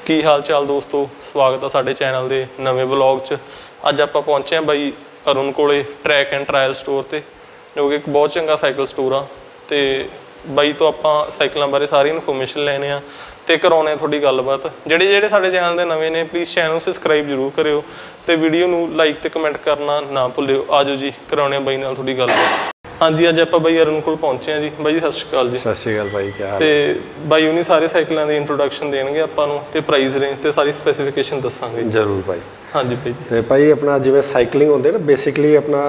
की हाल चाल दोस्तों, स्वागत है साडे चैनल के नवे व्लॉग च। अज आप पहुंचे हैं बई अरुण कोले ट्रैक एंड ट्रायल स्टोर ते, जो कि एक बहुत चंगा साइकिल स्टोर आ। ते बई तो आप साइकिलों बारे सारी इन्फॉर्मेशन लैने आ ते कराने थोड़ी गलबात। ਜਿਹੜੇ साडे चैनल के नवे ने प्लीज़ चैनल सबसक्राइब जरूर करियो ते वीडियो नूं लाइक ते कमेंट करना ना भुल्लिओ। आजो जी कराने बई नाल थोड़ी गलबात। हाँ जी, अज आप बई अरुण कोल पहुंचे हैं जी। बई जी सत श्री अकाल जी। सत श्री अकाल भाई, क्या हाल है? ते बई उन्हीं सारे साइकिलों की इंट्रोडक्शन देंगे आपां नूं ते प्राइस रेंज ते सारी स्पैसीफिकेशन दसांगे। जरूर भाई। हाँ जी भाई। तो भाई अपना जिवें साइकिलिंग होंदी ना, बेसिकली अपना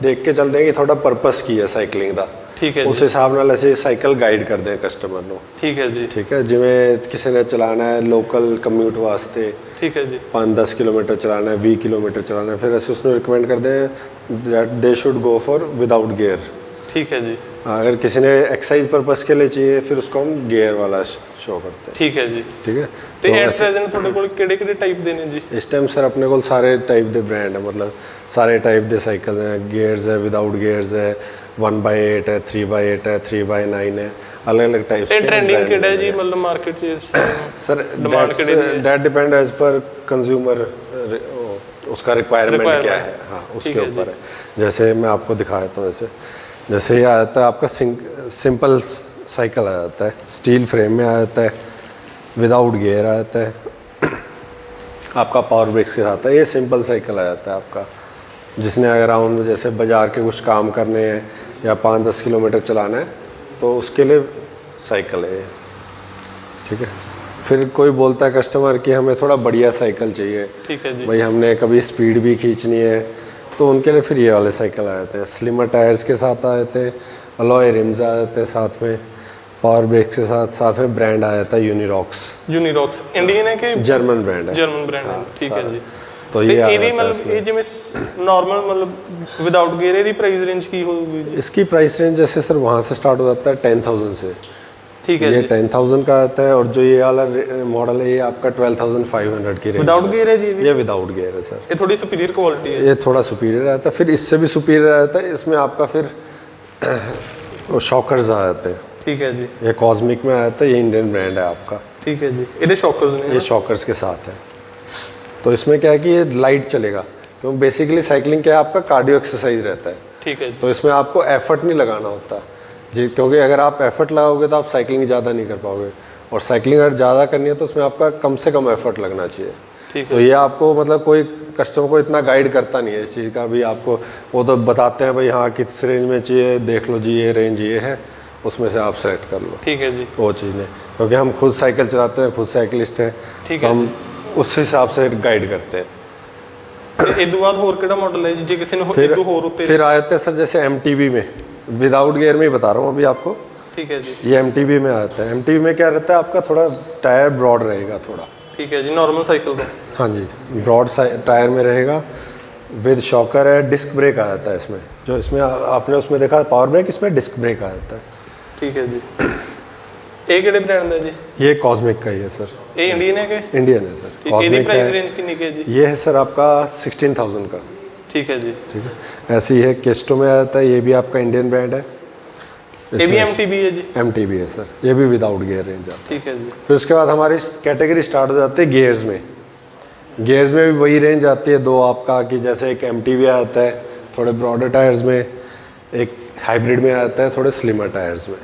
देख के चलते हैं कि थोड़ा परपस की है साइकिलिंग का। ठीक है, उस हिसाब नाल असीं साइकिल गाइड करते हैं कस्टमर को। ठीक है जी। ठीक है, जिवें किसी ने चलाना है लोकल कम्यूट वास्ते, ठीक है जी, 5-10 किलोमीटर चलाना है, 20 किलोमीटर चलाना है, फिर असीं उसमें रिकमेंड करते हैं that they should go for without gear. ठीक है जी। अगर किसी ने एक्सरसाइज पर्पस के लिए चाहिए फिर उसको हम गियर वाला शो करते हैं। ठीक है जी। ठीक है, तो एट प्रेजेंट थोड़े कोल किहड़े-किहड़े टाइप दे ने जी? इस टाइम सर अपने कोल सारे टाइप दे ब्रांड है, मतलब सारे टाइप दे साइकिल हैं। गियर्स है, विदाउट गियर्स है, 1/8 है, 3/8 है, 3/9 है, अलग-अलग टाइप्स के। ट्रेंडिंग किहड़ा है जी मतलब मार्केट च? सर दैट डिपेंड एज पर कंज्यूमर, उसका रिक्वायरमेंट क्या है, हाँ उसके ऊपर है। जैसे मैं आपको दिखाया था, जैसे ये आता है आपका सिंपल साइकिल आ जाता है, स्टील फ्रेम में आ जाता है, विदाउट गियर आ जाता है, आपका पावर ब्रेक्स के साथ है। ये सिंपल साइकिल आ जाता है आपका, जिसने अगर अराउंड जैसे बाज़ार के कुछ काम करने हैं या 5-10 किलोमीटर चलाना है तो उसके लिए साइकिल है। ठीक है, फिर कोई बोलता है कस्टमर कि हमें थोड़ा बढ़िया साइकिल चाहिए, ठीक है जी, भाई हमने कभी स्पीड भी खींचनी है, तो उनके लिए फिर ये वाले साइकिल आ जाते हैं। स्लिमर टायर्स के साथ आ जाते हैं, अलॉय रिम्स आ जाते हैं साथ में, पावर ब्रेक्स के साथ में ब्रांड आ जाता है यूनिरॉक्स। यूनिरॉक्स इंडियन है कि जर्मन ब्रांड है? जर्मन ब्रांड है। ठीक है जी। तो ये मतलब ये जिवें नॉर्मल मतलब विदाउट गियर दी प्राइस रेंज की होगी? इसकी प्राइस रेंज जैसे सर वहाँ से स्टार्ट हो जाता है 10,000 से। ठीक है, ये 10,000 का आता है, और जो ये वाला मॉडल है ये आपका 12,500 की रेंज। विदाउट गियर है जी? ये विदाउट गियर है सर। ये थोड़ी सुपीरियर क्वालिटी है? ये थोड़ा सुपीरियर आता है, फिर इससे भी सुपीरियर आता है। इसमें आपका फिर शॉकर्स आ जाते हैं। ठीक है जी। ये कॉस्मिक में आता है, ये इंडियन ब्रांड है आपका। ठीक है जी। ये शॉकर्स ने? ये शॉकर्स के साथ है। तो इसमें क्या है कि ये लाइट चलेगा, क्योंकि बेसिकली साइकिलिंग क्या है आपका कार्डियो एक्सरसाइज रहता है। ठीक है जी। तो इसमें आपको एफर्ट नहीं लगाना होता जी, क्योंकि अगर आप एफर्ट लगाओगे तो आप साइकिलिंग ज़्यादा नहीं कर पाओगे, और साइकिलिंग अगर ज़्यादा करनी है तो उसमें आपका कम से कम एफर्ट लगना चाहिए। ठीक है। तो ये आपको मतलब कोई कस्टमर को इतना गाइड करता नहीं है इस चीज़ का भी, आपको वो तो बताते हैं भाई हाँ किस रेंज में चाहिए, देख लो जी ये रेंज ये है, उसमें से आप सेलेक्ट कर लो। ठीक है जी। वो चीज़ नहीं, क्योंकि हम खुद साइकिल चलाते हैं, खुद साइकिलिस्ट हैं, तो हम उस हिसाब से गाइड करते हैं। इस बाद होर केड़ा मॉडल है जी किसी ने फिर आ जाते हैं सर, जैसे MTB में, विदाउट गियर में ही बता रहा हूँ अभी आपको। ठीक है जी। ये MTB में आता है। MTB में क्या रहता है आपका, थोड़ा टायर ब्रॉड रहेगा थोड़ा। ठीक है जी, नॉर्मल साइकिल का? हाँ जी, ब्रॉड टायर में रहेगा, विद शॉकर है, डिस्क ब्रेक आ जाता है इसमें। जो इसमें आपने उसमें देखा पावर ब्रेक, इसमें डिस्क ब्रेक आ जाता है। ठीक है जी। ये किहड़े ब्रांड है जी? ये कॉस्मिक का ही है सर। ये इंडियन है कि? इंडियन है सर। कॉस्मिक का रेंज कितनी की है जी? ये है सर आपका 16,000 का। ठीक है जी। ठीक है, ऐसी है केस्टो में आता है, ये भी आपका इंडियन ब्रांड है। ये भी MTB है जी? MTB है सर, ये भी विदाउट गियर रेंज आता है। ठीक है जी। फिर उसके बाद हमारी कैटेगरी स्टार्ट हो जाती है गियर्स में। गियर्स में भी वही रेंज आती है दो आपका, कि जैसे एक MTB आता है थोड़े ब्रॉडर टायर्स में, एक हाइब्रिड में आता है थोड़े स्लिमर टायर्स में।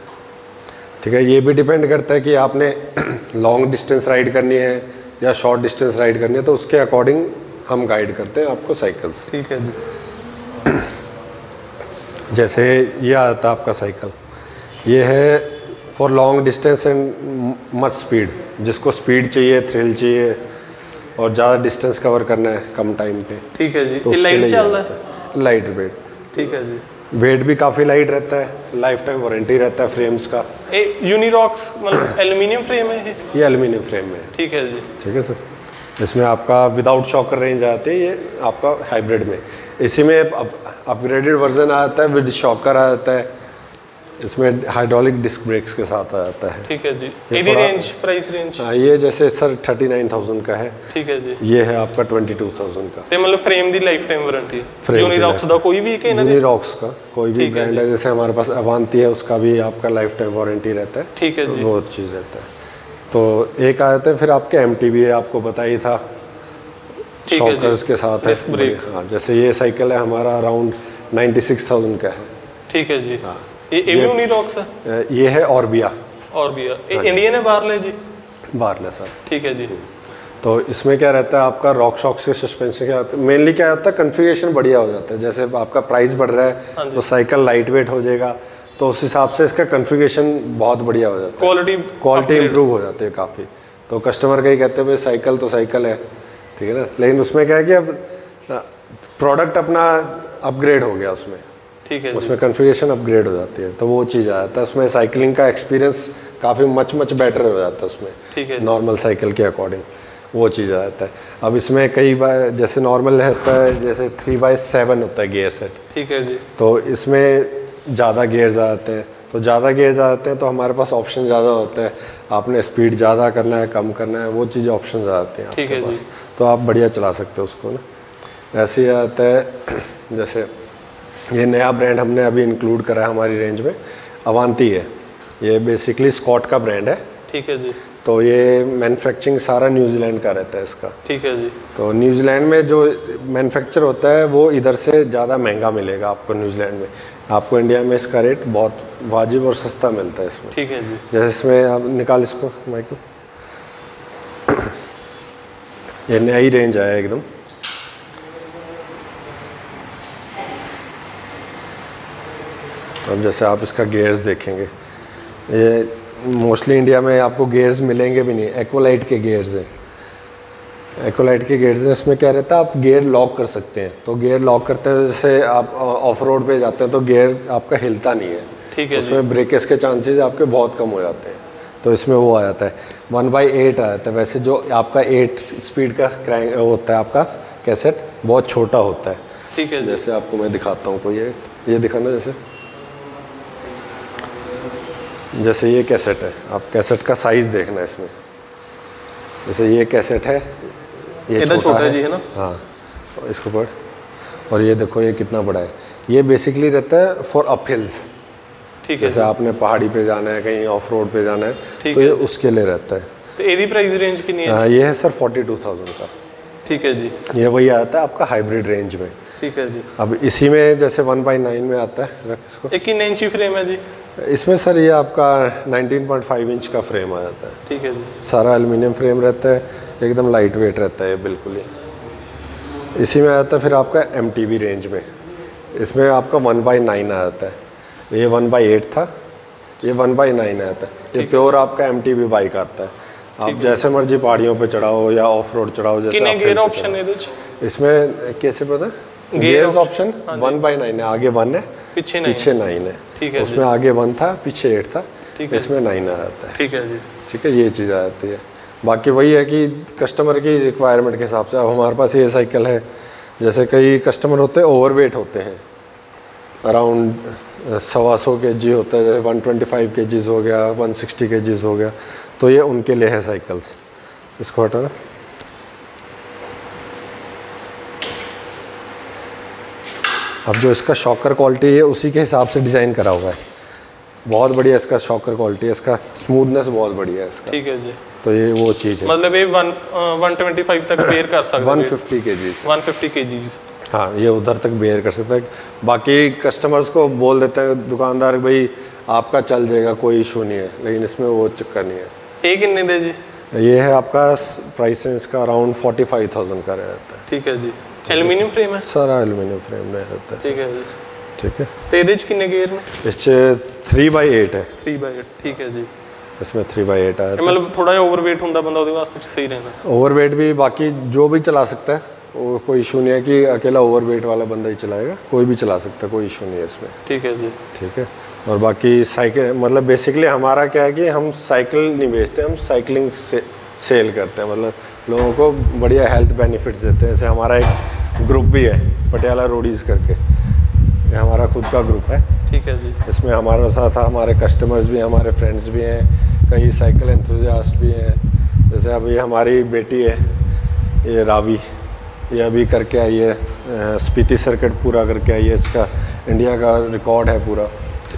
ठीक है, ये भी डिपेंड करता है कि आपने लॉन्ग डिस्टेंस राइड करनी है या शॉर्ट डिस्टेंस राइड करनी है, तो उसके अकॉर्डिंग हम गाइड करते हैं आपको साइकिल्स। ठीक है जी। जैसे ये आता है आपका साइकिल, ये है for long distance and much speed, जिसको स्पीड चाहिए, थ्रिल चाहिए और ज़्यादा डिस्टेंस कवर करना है कम टाइम पे। ठीक है जी। तो लाइट चल रहा है? Light weight. ठीक है जी। वेट भी काफ़ी लाइट रहता है, लाइफ टाइम वारंटी रहता है फ्रेम्स का। यूनिरॉक्स मतलब एल्यूमिनियम फ्रेम है ये एल्यूमिनियम फ्रेम में। ठीक है जी। ठीक है सर। इसमें आपका विदाउट शॉकर रेंज आती है, ये आपका हाइब्रिड में। इसी में अपग्रेडेड वर्जन आता है, विद शॉकर आ जाता है, इसमें हाइड्रोलिक डिस्क ब्रेक्स के साथ आ जाता है। ठीक है जी। ये रेंज प्राइस रेंज? हाँ, ये जैसे सर 39,000 का है। ठीक है जी। ये है आपका 22,000 का। ते मतलब फ्रेम दी लाइफ टाइम वारंटी? यूनिरॉक्स दा कोई भी के ना? यूनिरॉक्स का कोई भी ब्रांड है, जैसे हमारे पास अवांती है, उसका भी आपका लाइफ टाइम वारंटी रहता है। ठीक है जी। वो चीज़ रहता है। तो एक आ जाते हैं फिर आपके MTB है, आपको बताइए था, शॉकर्स के साथ है। हाँ, जैसे ये साइकिल है हमारा अराउंड 96,000 का है। ठीक है जी। हाँ, ये यूनिरॉक्स है? ये है ऑर्बिया। ऑर्बिया इंडियन है, बार्ले जी? Barley sir. ठीक है जी। तो इसमें क्या रहता है आपका रॉक शॉक से सस्पेंशन क्या होता है, मेनली क्या होता है कन्फिगरेशन बढ़िया हो जाता है। जैसे आपका प्राइस बढ़ रहा है तो साइकिल लाइट वेट हो जाएगा, तो उस हिसाब से इसका कन्फिगरेशन बहुत बढ़िया हो जाता है, क्वालिटी इंप्रूव हो जाती है काफ़ी। तो कस्टमर का ही कहते हैं भाई साइकिल तो साइकिल है, ठीक है ना, लेकिन उसमें क्या है कि अब प्रोडक्ट अपना अपग्रेड हो गया उसमें। ठीक है, उसमें कन्फिगरेशन अपग्रेड हो जाती है, तो वो चीज़ आ जाता है उसमें। साइकिलिंग का एक्सपीरियंस काफ़ी मच बेटर हो जाता है उसमें। ठीक है, नॉर्मल साइकिल के अकॉर्डिंग वो चीज़ आ जाता है। अब इसमें कई बार जैसे नॉर्मल रहता है, जैसे 3/7 होता है गियर सेट। ठीक है जी। तो इसमें ज़्यादा गियर्स आ जाते हैं, तो ज़्यादा गियर्स आ जाते हैं तो हमारे पास ऑप्शन ज़्यादा होता है, आपने स्पीड ज़्यादा करना है कम करना है, वो चीज़ ऑप्शन आ जाते हैं आपके पास, तो आप बढ़िया चला सकते हो उसको ना। ऐसे ही आता है जैसे ये नया ब्रांड हमने अभी इंक्लूड करा है हमारी रेंज में, अवांती है। ये बेसिकली स्कॉट का ब्रांड है। ठीक है जी। तो ये मैन्युफैक्चरिंग सारा न्यूजीलैंड का रहता है इसका। ठीक है जी। तो न्यूजीलैंड में जो मैन्युफैक्चर होता है वो इधर से ज़्यादा महंगा मिलेगा आपको न्यूजीलैंड में। आपको इंडिया में इसका रेट बहुत वाजिब और सस्ता मिलता है इसमें। ठीक है जी। जैसे इसमें आप निकाल इसको माइकल, ये नई रेंज आया एकदम। अब जैसे आप इसका गियर्स देखेंगे, ये मोस्टली इंडिया में आपको गियर्स मिलेंगे भी नहीं, एक्वालाइट के गियर्स हैं। एक्वालाइट के गियर्स हैं, इसमें क्या रहता है आप गियर लॉक कर सकते हैं। तो गियर लॉक करते हैं, जैसे आप ऑफ रोड पे जाते हैं तो गियर आपका हिलता नहीं है। ठीक है, उसमें ब्रेकेज के चांसेस आपके बहुत कम हो जाते हैं, तो इसमें वो आ जाता है 1/8 आ जाता है। वैसे जो आपका 8 स्पीड का क्रैंक होता है आपका कैसेट बहुत छोटा होता है। ठीक है, जैसे आपको मैं दिखाता हूँ, कोई ये दिखाना, जैसे ये कैसेट है, आप कैसेट का साइज़ देखना है इसमें। जैसे ये कैसेट है, ये छोटा है जी, है ना? हाँ, इसको पढ़, और ये देखो ये कितना बड़ा है। ये बेसिकली रहता है फॉर अपहिल्स। ठीक है, जैसे आपने पहाड़ी पे जाना है, कहीं ऑफ रोड पे जाना है, तो ये उसके लिए रहता है। तो एदी प्राइस रेंज कितनी है? ये है सर 42,000 का। ठीक है जी। ये वही आता है आपका हाइब्रिड रेंज में। ठीक है जी। अब इसी में जैसे 1/9 में आता है, रख इसको। 1 इंची फ्रेम है जी इसमें सर। ये आपका 19.5 इंच का फ्रेम आ जाता है। ठीक है जी। सारा एल्युमिनियम फ्रेम रहता है, एकदम लाइट वेट रहता है बिल्कुल ही। इसी में आ जाता है फिर आपका MTB रेंज में, इसमें आपका 1/9 आ जाता है। ये 1/8 था, ये 1/9 आता है। ये प्योर आपका MTB बाइक आता है। आप जैसे मर्जी पहाड़ियों पे चढ़ाओ या ऑफ रोड चढ़ाओ। जैसे गियर ऑप्शन है इसमें, कैसे पता गियर्स ऑप्शन 1/9 है, आगे 1 है, पीछे 9 है। ठीक है, उसमें आगे 1 था, पीछे 8 था, इसमें 9 आ जाता है। ठीक है जी। ठीक है, ये चीज़ आ जाती है। बाकी वही है कि कस्टमर की रिक्वायरमेंट के हिसाब से। अब हमारे पास ये साइकिल है, जैसे कई कस्टमर होते हैं ओवरवेट होते हैं, अराउंड 125 kg होता है, जैसे 125 kg हो गया, 160 kg हो गया, तो ये उनके लिए है साइकिल्स। इसको हटाना। अब जो इसका शॉकर क्वालिटी है उसी के हिसाब से डिज़ाइन करा हुआ है। बहुत बढ़िया इसका शॉकर क्वालिटी है, इसका स्मूथनेस बहुत बढ़िया है इसका। ठीक है जी। तो ये वो चीज़ है। मतलब ये 125 तक बेयर कर सकता है। 150 kg। 150 kg। हाँ, ये उधर तक बेयर कर सकता है। बाकी कस्टमर्स को बोल देते हैं दुकानदार, भाई आपका चल जाएगा, कोई इशू नहीं है, लेकिन इसमें वो चक्कर नहीं है। ये कितने दे जी? ये है आपका प्राइस है इसका अराउंड 45,000 का रहता है। ठीक है जी। एल्युमिनियम फ्रेम है? सारा एल्युमिनियम फ्रेम में रहता है। ठीक है जी। ठीक है। तो ये कितने गियर में? इससे 3/8 है। 3/8। ठीक है जी। इसमें 3/8 आया। मतलब थोड़ा ओवरवेट होता बंदा ਉਹਦੇ ਵਾਸਤੇ सही रहना। ओवरवेट भी बाकी जो भी चला सकता है, वो कोई इशू नहीं है कि अकेला ओवरवेट वाला बंदा ही चलाएगा, कोई भी चला सकता है, कोई इशू नहीं है इसमें। ठीक है जी। ठीक है। और बाकी साइकिल मतलब बेसिकली हमारा क्या है कि हम साइकिल नहीं बेचते, हम साइकिलिंग से सेल करते हैं। मतलब लोगों को बढ़िया हेल्थ बेनिफिट्स देते हैं। जैसे हमारा एक ग्रुप भी है पटियाला रोडीज़ करके, ये हमारा खुद का ग्रुप है। ठीक है जी। इसमें हमारे साथ हमारे कस्टमर्स भी हैं, हमारे फ्रेंड्स भी हैं, कई साइकिल एंथुजियास्ट भी हैं। जैसे अभी हमारी बेटी है ये रावी, ये अभी करके आई है, स्पीति सर्किट पूरा करके आई है, इसका इंडिया का रिकॉर्ड है पूरा।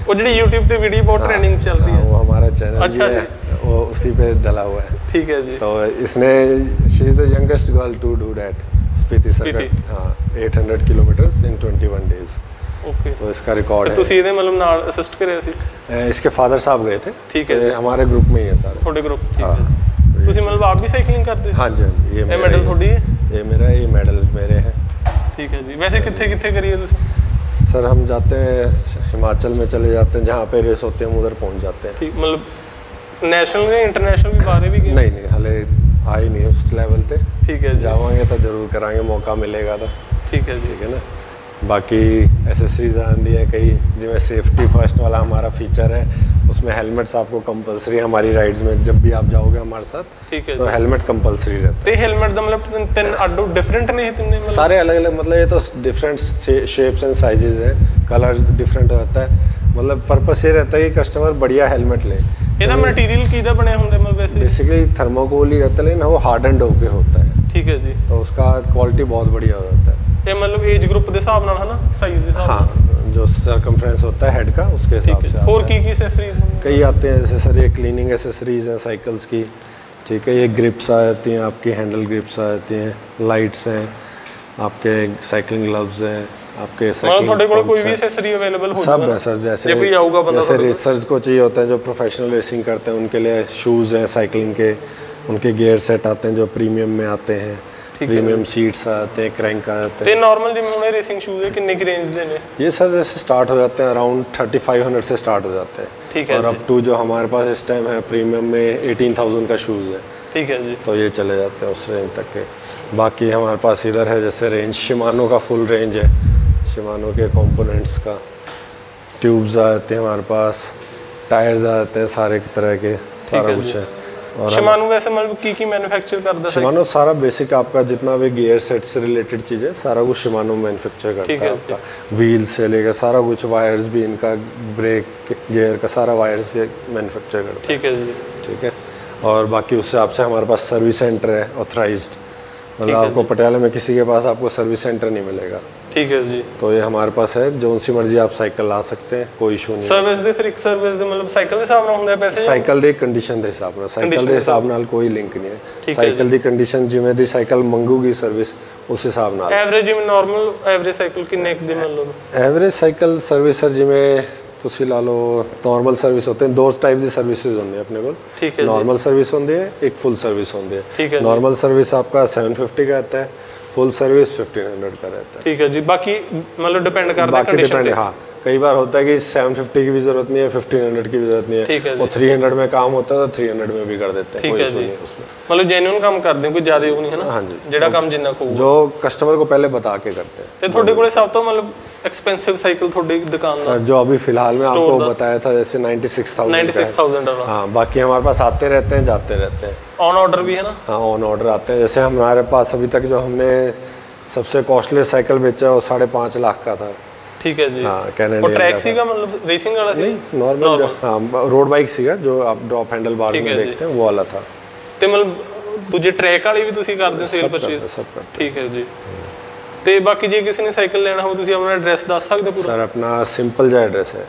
वो जी YouTube पे वीडियो बहुत ट्रेंडिंग चल रही है, वो हमारा चैनल अच्छा है, वो उसी पे डला हुआ है। ठीक है जी। तो इसने she is the youngest girl to do that Spiti circuit. हाँ 800 किलोमीटर्स इन 21 डेज। ओके। तो इसका रिकॉर्ड है। ਤੁਸੀਂ ਇਹਦੇ ਮਤਲਬ ਨਾਲ ਅਸਿਸਟ ਕਰਿਆ ਸੀ? इसके फादर साहब गए थे। ठीक है। तो हमारे ग्रुप में ही है सारे। ਤੁਹਾਡੇ ग्रुप? ठीक है। ਤੁਸੀਂ ਮਤਲਬ ਆਪ ਵੀ ਸਾਈਕਲਿੰਗ ਕਰਦੇ? हाँ जी हाँ जी। ਇਹ ਮੈਡਲ ਤੁਹਾਡੀ ਹੈ? ये मेरा, ये मेडल मेरे हैं। ठीक है जी। वैसे कितने कितने करिए ਤੁਸੀਂ? सर हम जाते हैं हिमाचल में चले जाते हैं, जहाँ पे रेस होते हैं हम उधर पहुँच जाते हैं। ठीक, मतलब नेशनल या इंटरनेशनल भी बारे भी गए? नहीं नहीं हाले आए नहीं उस लेवल पे। ठीक है। जावांगे तो जरूर कराएंगे, मौका मिलेगा तो। ठीक है जी। ठीक है ना। बाकी एसेसरीज आती है कई, जिसमें सेफ्टी फर्स्ट वाला हमारा फीचर है, उसमें हेलमेट्स आपको कंपलसरी हमारी राइड्स में जब भी आप जाओगे हमारे साथ। ठीक है। तो हेलमेट कंपलसरी रहता है। हेलमेट का मतलब तीन अड्डो डिफरेंट नहीं है? सारे अलग अलग, मतलब ये तो डिफरेंट शेप्स एंड साइजेस हैं, कलर डिफरेंट रहता है। मतलब पर्पस ये रहता है कि कस्टमर बढ़िया हेलमेट ले। ਇਹਦਾ ਮਟੀਰੀਅਲ ਕਿਹਦਾ ਬਣਿਆ ਹੁੰਦਾ मतलब वैसे? बेसिकली थर्मोकोल ही रहता है, लेकिन वो हार्ड एंड होके होता है। ठीक है जी। तो उसका क्वालिटी बहुत बढ़िया रहता है। ये मतलब एज ग्रुप के हिसाब नाल है ना, साइज के हिसाब? हाँ, जो सर्कमफ्रेंस होता है हेड का उसके हिसाब से। और की एक्सेसरीज कई आते हैं, जैसे सर ये क्लीनिंग एक्सेसरीज हैं साइकिल्स की। ठीक है। ये ग्रिप्स आ जाती हैं आपकी, हैंडल ग्रिप्स आ जाती हैं, लाइट्स हैं आपके, साइकिलिंग ग्लव्स हैं आपके, कोई भी एक्सेसरी अवेलेबल हो सब है सर। जैसे जैसे रेसर्स को चाहिए होता है, जो प्रोफेशनल रेसिंग करते हैं उनके लिए शूज़ हैं साइकिलिंग के, उनके गियर सेट आते हैं जो प्रीमियम में आते हैं, प्रीमियम सीट्स आते हैं, क्रैंक आ जाते हैं। नॉर्मल जिम में रेसिंग शूज़ है कितने की रेंज देने? ये सर जैसे स्टार्ट हो जाते हैं अराउंड 3500 से स्टार्ट हो जाते हैं। ठीक है। और अप टू जो हमारे पास इस टाइम है प्रीमियम में 18,000 का शूज़ है। ठीक है जी। तो ये चले जाते हैं उस रेंज तक के। बाकी हमारे पास इधर है जैसे रेंज शिमानो का फुल रेंज है, शिमानो के कंपोनेंट्स का, ट्यूब्स आ जाते हैं हमारे पास, टायर्स आ जाते हैं सारे तरह के, सारा कुछ है। और शिमानो वैसे मतलब की मैन्युफैक्चर करता है? शिमानो सारा बेसिक आपका जितना भी गियर सेट से रिलेटेड चीज़ें सारा कुछ शिमानो मैन्युफैक्चर करता है आपका। व्हील से लेकर सारा कुछ, वायर्स भी इनका, ब्रेक गियर का सारा वायर से मैन्युफैक्चर करता है। ठीक है जी। ठीक है। और बाकी उस हिसाब से हमारे पास सर्विस सेंटर है ऑथराइज्ड, मतलब आपको पटियाला में किसी के पास आपको सर्विस सेंटर नहीं मिलेगा। ठीक है जी। तो ये हमारे पास है, जो सी मर्जी आप साइकिल ला सकते हैं, कोई इशू नहीं। सर्विस दे फिर एक सर्विस दे मतलब साइकिल दे हिसाब नाल हुंदा है पैसे? साइकिल दे कंडीशन दे हिसाब नाल, साइकिल दे हिसाब नाल कोई लिंक नहीं है। साइकिल दी कंडीशन जिवें दी साइकिल मंगूगी सर्विस उस हिसाब नाल। एवरेज जिवें नॉर्मल एवरेज साइकिल किन्ने क दी मान लो? एवरेज साइकिल सर्विस सर जिवें ਤੁਸੀਂ ਲਾ ਲਓ नॉर्मल सर्विस होते हैं, दो टाइप की सर्विसेज होंगे अपने को। ठीक है। नॉर्मल सर्विस होती है, एक फुल सर्विस होती है। ठीक है। नॉर्मल सर्विस आपका 750 का आता है, फुल सर्विस 1500 का रहता है। ठीक है जी। बाकी मतलब डिपेंड करता है कंडीशन पे। हाँ, कई बार होता है कि 750 की भी जरूरत नहीं है, 1500 की भी जरूरत नहीं है। ठीक है। और 300 में काम होता है तो 300 में भी कर देते हैं। ठीक है जी। मतलब जेन्युइन काम करते हैं, कोई ज्यादा वो नहीं है ना? हाँ जी। जेड़ा काम जिन्ना को जो कस्टमर को पहले बता के करते हैं। ਤੇ ਤੁਹਾਡੇ ਕੋਲੇ ਸਭ ਤੋਂ मतलब एक्सपेंसिव साइकिल ਤੁਹਾਡੀ दुकान ਦਾ? सर जो अभी फिलहाल में आपको बताया था जैसे 96,000 डॉलर। हाँ, बाकी हमारे पास आते रहते हैं जाते रहते हैं। ऑन ऑर्डर भी है ना? हाँ, ऑन ऑर्डर आते हैं। जैसे हमारे पास अभी तक जो हमने सबसे कॉस्टली साइकिल बेचा वो 5.5 लाख का था। ठीक है जी। हाँ, कैनेडियन। और ट्रैक सीगा मतलब रेसिंग वाला सी? नहीं, नॉर्मल। हाँ, रोड बाइक सीगा जो आप ड्रॉप हैंडल बार में देखते हैं वो वाला था। ਤੇ मतलब ਦੂਜੇ ट्रैक वाली भी ਤੁਸੀਂ ਕਰਦੇ ਸੇਲ ਪਰਚੇਸ? सब करते। ठीक है जी। ਤੇ ਬਾਕੀ ਜੇ ਕਿਸੇ ਨੇ ਸਾਈਕਲ ਲੈਣਾ ਹੋ ਤੁਸੀਂ ਆਪਣਾ ਐਡਰੈਸ ਦੱਸ ਸਕਦੇ ਪੂਰਾ? सर अपना सिंपल जा एड्रेस है,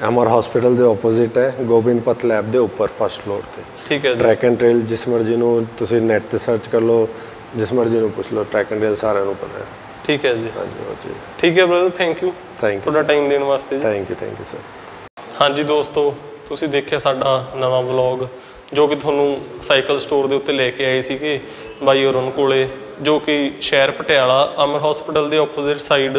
अमर हॉस्पिटल के ऑपोजिट है, गोबिंद पथ लैब के ऊपर फर्स्ट फ्लोर पे। ठीक है। ट्रैक एंड ट्रेल जिस मर्जी ਨੂੰ ਤੁਸੀਂ ਨੈਟ ਤੇ ਸਰਚ ਕਰ ਲਓ, ਜਿਸ ਮਰਜੀ ਨੂੰ ਪੁੱਛ ਲਓ, ट्रैक एंड ट्रेल ਸਾਰਿਆਂ ਨੂੰ ਪਤਾ है। ठीक है जी। हाँ जी, हाँ जी। ठीक है ब्रदर, थैंक यू ਤੁਹਾਡਾ ਟਾਈਮ ਦੇਣ ਵਾਸਤੇ। Thank you sir. ਹਾਂਜੀ ਦੋਸਤੋ, ਤੁਸੀਂ ਦੇਖਿਆ ਸਾਡਾ ਨਵਾਂ ਵਲੌਗ ਜੋ ਕਿ ਤੁਹਾਨੂੰ ਸਾਈਕਲ ਸਟੋਰ ਦੇ ਉੱਤੇ ਲੈ ਕੇ ਆਏ ਸੀਗੇ ਬਾਈ ਅਰੁਣ ਕੋਲੇ, ਜੋ ਕਿ ਸ਼ਹਿਰ ਪਟਿਆਲਾ ਅਮਰ ਹਸਪੀਟਲ ਦੇ opposite side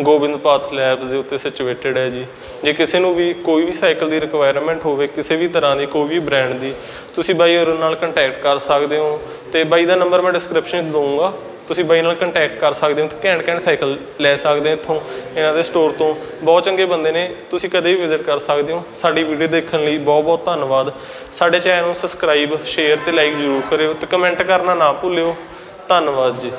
Gobind path labs ਦੇ ਉੱਤੇ ਸਿਚੁਏਟਡ ਹੈ ਜੀ। ਜੇ ਕਿਸੇ ਨੂੰ ਵੀ ਕੋਈ ਵੀ ਸਾਈਕਲ ਦੀ ਰਿਕੁਆਇਰਮੈਂਟ ਹੋਵੇ, ਕਿਸੇ ਵੀ ਤਰ੍ਹਾਂ ਦੀ, ਕੋਈ ਵੀ ਬ੍ਰਾਂਡ ਦੀ, ਤੁਸੀਂ ਬਾਈ ਅਰੁਣ ਨਾਲ ਕੰਟੈਕਟ ਕਰ ਸਕਦੇ ਹੋ। ਤੇ ਬਾਈ ਦਾ ਨੰਬਰ ਮੈਂ ਡਿਸਕ੍ਰਿਪਸ਼ਨ 'ਚ ਦਊਂਗਾ, ਤੁਸੀਂ ਬਾਈ ਨਾਲ ਕੰਟੈਕਟ ਕਰ ਸਕਦੇ ਹੋ। ਘੈਂਟ ਸਾਈਕਲ ਲੈ ਸਕਦੇ ਹੋ ਇੱਥੋਂ, ਇਹਨਾਂ ਦੇ ਸਟੋਰ ਤੋਂ। ਬਹੁਤ ਚੰਗੇ ਬੰਦੇ ਨੇ, ਤੁਸੀਂ ਕਦੇ ਵੀ ਵਿਜ਼ਿਟ ਕਰ ਸਕਦੇ ਹੋ। ਸਾਡੀ ਵੀਡੀਓ ਦੇਖਣ ਲਈ ਬਹੁਤ ਬਹੁਤ ਧੰਨਵਾਦ। ਸਾਡੇ ਚੈਨਲ ਨੂੰ ਸਬਸਕ੍ਰਾਈਬ, ਸ਼ੇਅਰ ਤੇ ਲਾਈਕ ਜ਼ਰੂਰ ਕਰਿਓ ਤੇ ਕਮੈਂਟ ਕਰਨਾ ਨਾ ਭੁੱਲਿਓ। ਧੰਨਵਾਦ ਜੀ।